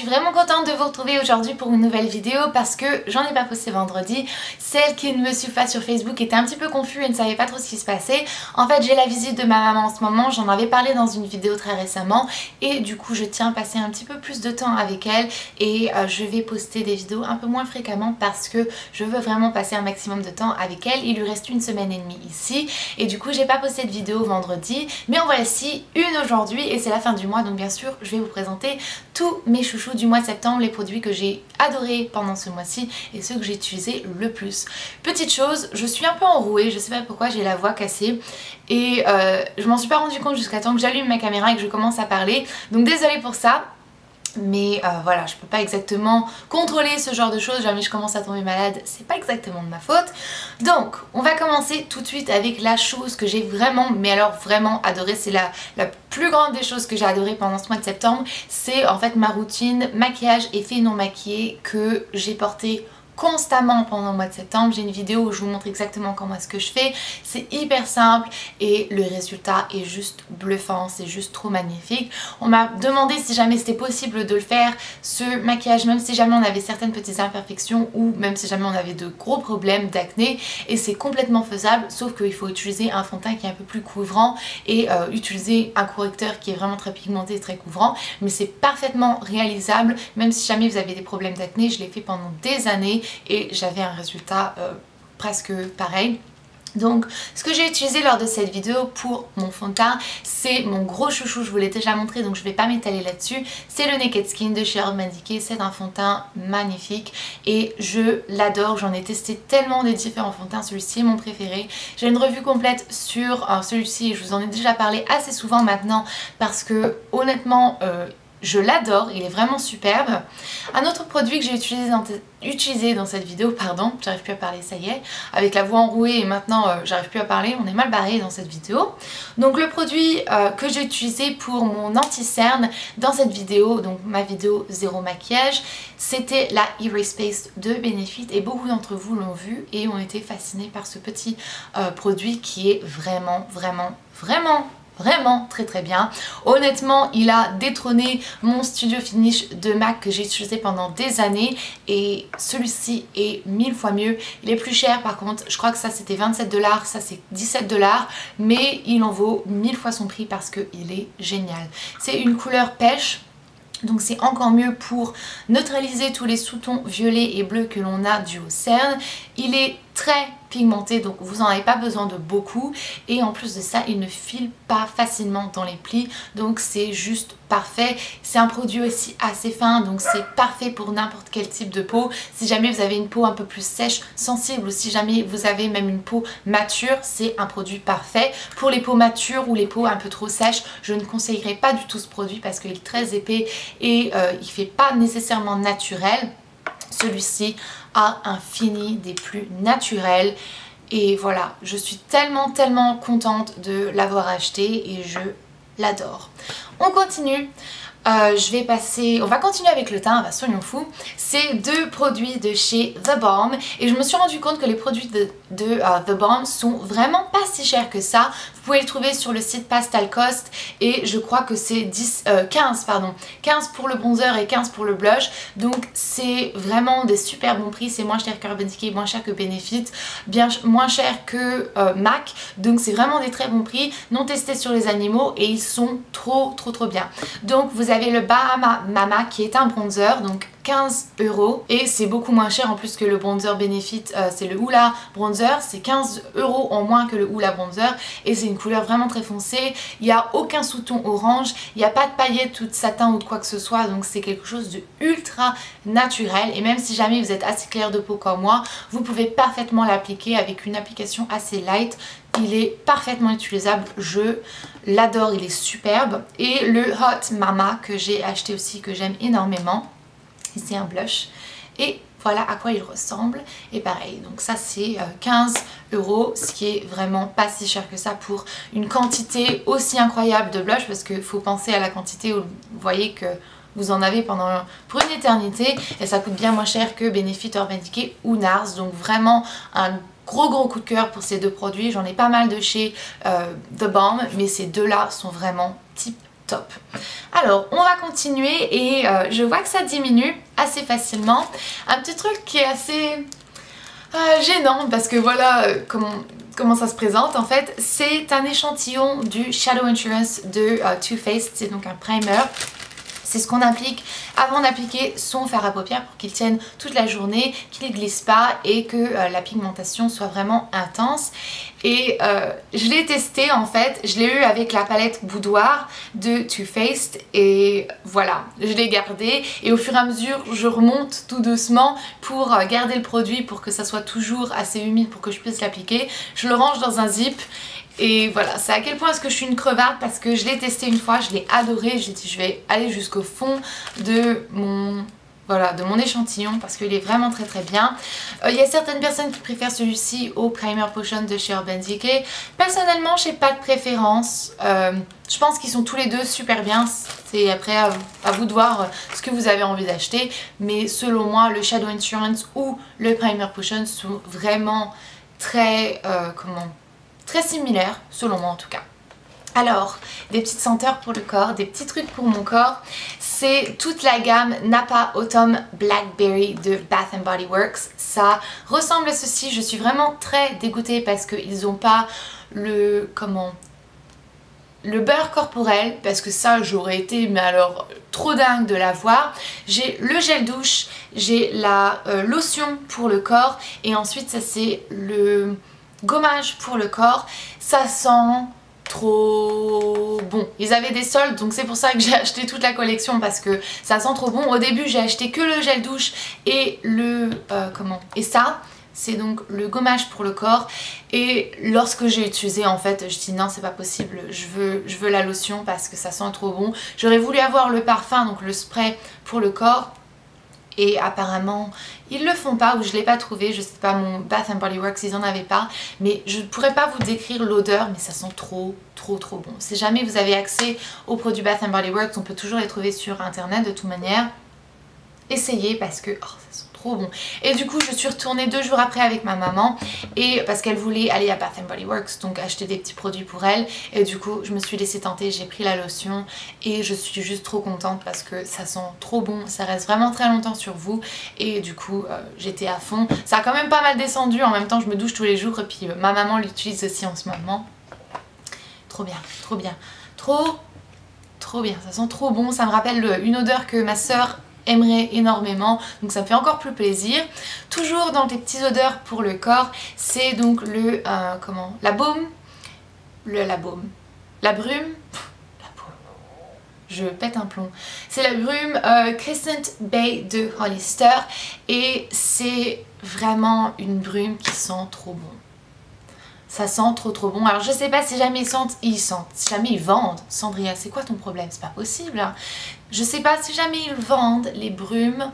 vraiment contente de vous retrouver aujourd'hui pour une nouvelle vidéo parce que j'en ai pas posté vendredi. Celles qui ne me suivent pas sur Facebook étaient un petit peu confus et ne savaient pas trop ce qui se passait. En fait, j'ai la visite de ma maman en ce moment, j'en avais parlé dans une vidéo très récemment et du coup je tiens à passer un petit peu plus de temps avec elle et je vais poster des vidéos un peu moins fréquemment parce que je veux vraiment passer un maximum de temps avec elle. Il lui reste une semaine et demie ici et du coup j'ai pas posté de vidéo vendredi, mais en voici une aujourd'hui et c'est la fin du mois, donc bien sûr je vais vous présenter tous mes chouchous du mois de septembre, les produits que j'ai adorés pendant ce mois-ci et ceux que j'ai utilisés le plus. Petite chose, je suis un peu enrouée, je sais pas pourquoi, j'ai la voix cassée et je m'en suis pas rendu compte jusqu'à temps que j'allume ma caméra et que je commence à parler, donc désolée pour ça. Mais voilà, je peux pas exactement contrôler ce genre de choses, jamais je commence à tomber malade, c'est pas exactement de ma faute. Donc on va commencer tout de suite avec la chose que j'ai vraiment, mais alors vraiment adorée, c'est la plus grande des choses que j'ai adoré pendant ce mois de septembre. C'est en fait ma routine maquillage et fait non maquillé que j'ai porté constamment pendant le mois de septembre. J'ai une vidéo où je vous montre exactement comment est-ce que je fais. C'est hyper simple et le résultat est juste bluffant, c'est juste trop magnifique. On m'a demandé si jamais c'était possible de le faire, ce maquillage, même si jamais on avait certaines petites imperfections ou même si jamais on avait de gros problèmes d'acné, et c'est complètement faisable, sauf qu'il faut utiliser un fond de teint qui est un peu plus couvrant et utiliser un correcteur qui est vraiment très pigmenté et très couvrant, mais c'est parfaitement réalisable. Même si jamais vous avez des problèmes d'acné, je l'ai fait pendant des années et j'avais un résultat presque pareil. Donc ce que j'ai utilisé lors de cette vidéo pour mon fond de teint, c'est mon gros chouchou, je vous l'ai déjà montré donc je vais pas m'étaler là-dessus. C'est le Naked Skin de chez Urban Decay, c'est un fond de teint magnifique et je l'adore, j'en ai testé tellement des différents fonds de teint, celui-ci est mon préféré. J'ai une revue complète sur celui-ci et je vous en ai déjà parlé assez souvent maintenant parce que honnêtement je l'adore, il est vraiment superbe. Un autre produit que j'ai utilisé dans cette vidéo, pardon, j'arrive plus à parler, ça y est, avec la voix enrouée et maintenant j'arrive plus à parler, on est mal barré dans cette vidéo. Donc le produit que j'ai utilisé pour mon anti-cerne dans cette vidéo, donc ma vidéo zéro maquillage, c'était la Erase Paste de Benefit et beaucoup d'entre vous l'ont vu et ont été fascinés par ce petit produit qui est vraiment très bien. Honnêtement, il a détrôné mon Studio Finish de MAC que j'ai utilisé pendant des années et celui-ci est 1000 fois mieux. Il est plus cher par contre, je crois que ça c'était 27 $, ça c'est 17 $, mais il en vaut 1000 fois son prix parce qu'il est génial. C'est une couleur pêche. Donc c'est encore mieux pour neutraliser tous les sous-tons violets et bleus que l'on a dû au cerne. Il est très pigmenté donc vous n'en avez pas besoin de beaucoup et en plus de ça il ne file pas facilement dans les plis, donc c'est juste parfait. C'est un produit aussi assez fin donc c'est parfait pour n'importe quel type de peau. Si jamais vous avez une peau un peu plus sèche, sensible ou si jamais vous avez même une peau mature, c'est un produit parfait. Pour les peaux matures ou les peaux un peu trop sèches, je ne conseillerais pas du tout ce produit parce qu'il est très épais et il fait pas nécessairement naturel. Celui-ci a un fini des plus naturels et voilà, je suis tellement contente de l'avoir acheté et je l'adore. On continue. On va continuer avec le teint, soyons fous. C'est deux produits de chez The Balm et je me suis rendu compte que les produits de The Balm sont vraiment pas si chers que ça. Vous pouvez les trouver sur le site Pastel Cost et je crois que c'est 15 pour le bronzer et 15 pour le blush. Donc c'est vraiment des super bons prix, c'est moins cher qu'Urban Decay, moins cher que Benefit, bien moins cher que MAC. Donc c'est vraiment des très bons prix, non testés sur les animaux et ils sont trop bien. Donc vous avez le Bahama Mama qui est un bronzer, donc 15 € et c'est beaucoup moins cher en plus que le bronzer Benefit, c'est le Hoola Bronzer, c'est 15 € en moins que le Hoola Bronzer et c'est une couleur vraiment très foncée, il n'y a aucun sous-ton orange, il n'y a pas de paillettes ou de satin ou de quoi que ce soit, donc c'est quelque chose de ultra naturel et même si jamais vous êtes assez clair de peau comme moi, vous pouvez parfaitement l'appliquer avec une application assez light. Il est parfaitement utilisable, je l'adore, il est superbe. Et le Hot Mama que j'ai acheté aussi, que j'aime énormément, c'est un blush et voilà à quoi il ressemble. Et pareil, donc ça c'est 15 €, ce qui est vraiment pas si cher que ça pour une quantité aussi incroyable de blush, parce qu'il faut penser à la quantité où vous voyez que vous en avez pour une éternité et ça coûte bien moins cher que Benefit, Urban Decay ou NARS. Donc vraiment un gros coup de cœur pour ces deux produits. J'en ai pas mal de chez The Balm, mais ces deux là sont vraiment top. Alors on va continuer et je vois que ça diminue assez facilement. Un petit truc qui est assez gênant parce que voilà comment ça se présente en fait. C'est un échantillon du Shadow Insurance de Too Faced, c'est donc un primer. C'est ce qu'on applique avant d'appliquer son fard à paupières pour qu'il tienne toute la journée, qu'il ne glisse pas et que la pigmentation soit vraiment intense. Et je l'ai testé en fait, je l'ai eu avec la palette Boudoir de Too Faced et voilà, je l'ai gardé et au fur et à mesure je remonte tout doucement pour garder le produit pour que ça soit toujours assez humide pour que je puisse l'appliquer. Je le range dans un zip. Et voilà, c'est à quel point est-ce que je suis une crevarde parce que je l'ai testé une fois, je l'ai adoré, j'ai dit je vais aller jusqu'au fond de mon échantillon parce qu'il est vraiment très très bien. Il y a certaines personnes qui préfèrent celui-ci au Primer Potion de chez Urban Decay. Personnellement, je n'ai pas de préférence. Je pense qu'ils sont tous les deux super bien. C'est après à vous de voir ce que vous avez envie d'acheter. Mais selon moi, le Shadow Insurance ou le Primer Potion sont vraiment très... très similaire, selon moi en tout cas. Alors, des petites senteurs pour le corps, des petits trucs pour mon corps. C'est toute la gamme Napa Autumn Blackberry de Bath & Body Works. Ça ressemble à ceci. Je suis vraiment très dégoûtée parce qu'ils n'ont pas le beurre corporel, parce que ça j'aurais été mais alors trop dingue de l'avoir. J'ai le gel douche, j'ai la lotion pour le corps et ensuite ça c'est le gommage pour le corps. Ça sent trop bon. Ils avaient des soldes donc c'est pour ça que j'ai acheté toute la collection parce que ça sent trop bon. Au début j'ai acheté que le gel douche et le et ça c'est donc le gommage pour le corps et lorsque j'ai utilisé en fait je dis non c'est pas possible, je veux la lotion parce que ça sent trop bon. J'aurais voulu avoir le parfum donc le spray pour le corps. Et apparemment ils le font pas ou je l'ai pas trouvé, je sais pas, mon Bath & Body Works ils en avaient pas. Mais je ne pourrais pas vous décrire l'odeur mais ça sent trop bon. Si jamais vous avez accès aux produits Bath & Body Works, on peut toujours les trouver sur internet de toute manière. Essayez parce que ça sent trop bon. Et du coup je suis retournée 2 jours après avec ma maman et parce qu'elle voulait aller à Bath & Body Works donc acheter des petits produits pour elle et du coup je me suis laissée tenter, j'ai pris la lotion et je suis juste trop contente parce que ça sent trop bon, ça reste vraiment très longtemps sur vous et du coup j'étais à fond. Ça a quand même pas mal descendu, en même temps je me douche tous les jours et puis ma maman l'utilise aussi en ce moment. Trop bien, trop bien, trop bien, ça sent trop bon, ça me rappelle une odeur que ma soeur aimerait énormément donc ça me fait encore plus plaisir. Toujours dans les petites odeurs pour le corps, c'est donc le la brume, je pète un plomb, c'est la brume Crescent Bay de Hollister et c'est vraiment une brume qui sent trop bon. Ça sent trop bon. Alors je sais pas si jamais si jamais ils vendent. Sandria, c'est quoi ton problème? C'est pas possible hein. Je sais pas si jamais ils vendent les brumes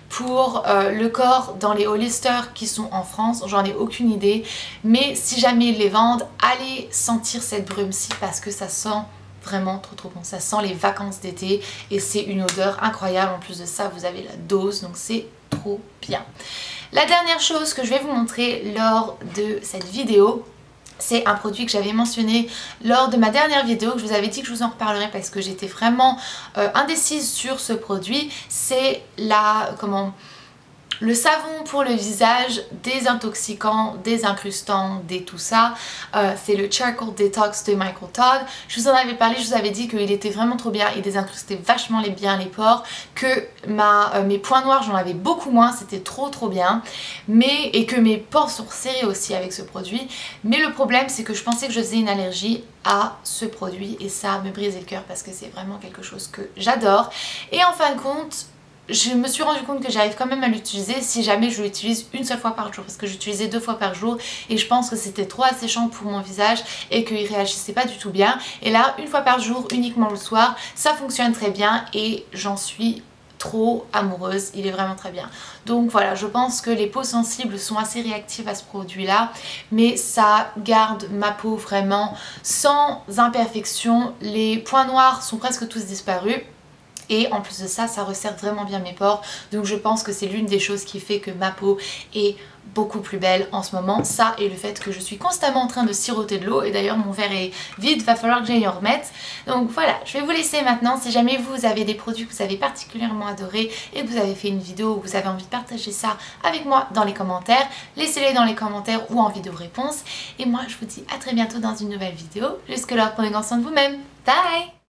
pour le corps dans les Hollister qui sont en France, j'en ai aucune idée. Mais si jamais ils les vendent, allez sentir cette brume-ci parce que ça sent vraiment trop bon. Ça sent les vacances d'été et c'est une odeur incroyable. En plus de ça, vous avez la dose, donc c'est trop bien. La dernière chose que je vais vous montrer lors de cette vidéo, c'est un produit que j'avais mentionné lors de ma dernière vidéo, que je vous avais dit que je vous en reparlerai parce que j'étais vraiment indécise sur ce produit. C'est le savon pour le visage, désintoxicant, désincrustant, tout ça. C'est le Charcoal Detox de Michael Todd. Je vous en avais parlé, je vous avais dit qu'il était vraiment trop bien, il désincrustait vachement bien les pores, que mes points noirs j'en avais beaucoup moins, c'était trop bien, et que mes pores sont serrés aussi avec ce produit. Mais le problème c'est que je pensais que je faisais une allergie à ce produit et ça me brisait le cœur parce que c'est vraiment quelque chose que j'adore. Et en fin de compte, je me suis rendu compte que j'arrive quand même à l'utiliser si jamais je l'utilise une seule fois par jour parce que j'utilisais 2 fois par jour et je pense que c'était trop asséchant pour mon visage et qu'il réagissait pas du tout bien. Et là, une fois par jour, uniquement le soir, ça fonctionne très bien et j'en suis trop amoureuse, il est vraiment très bien. Donc voilà, je pense que les peaux sensibles sont assez réactives à ce produit là, mais ça garde ma peau vraiment sans imperfection. Les points noirs sont presque tous disparus. Et en plus de ça, ça resserre vraiment bien mes pores. Donc je pense que c'est l'une des choses qui fait que ma peau est beaucoup plus belle en ce moment. Ça et le fait que je suis constamment en train de siroter de l'eau. Et d'ailleurs mon verre est vide, va falloir que j'aille en remettre. Donc voilà, je vais vous laisser maintenant. Si jamais vous avez des produits que vous avez particulièrement adorés et que vous avez fait une vidéo où vous avez envie de partager ça avec moi dans les commentaires, laissez-les dans les commentaires ou en vidéo réponse. Et moi je vous dis à très bientôt dans une nouvelle vidéo. Jusque là, prenez grand soin de vous-même. Bye!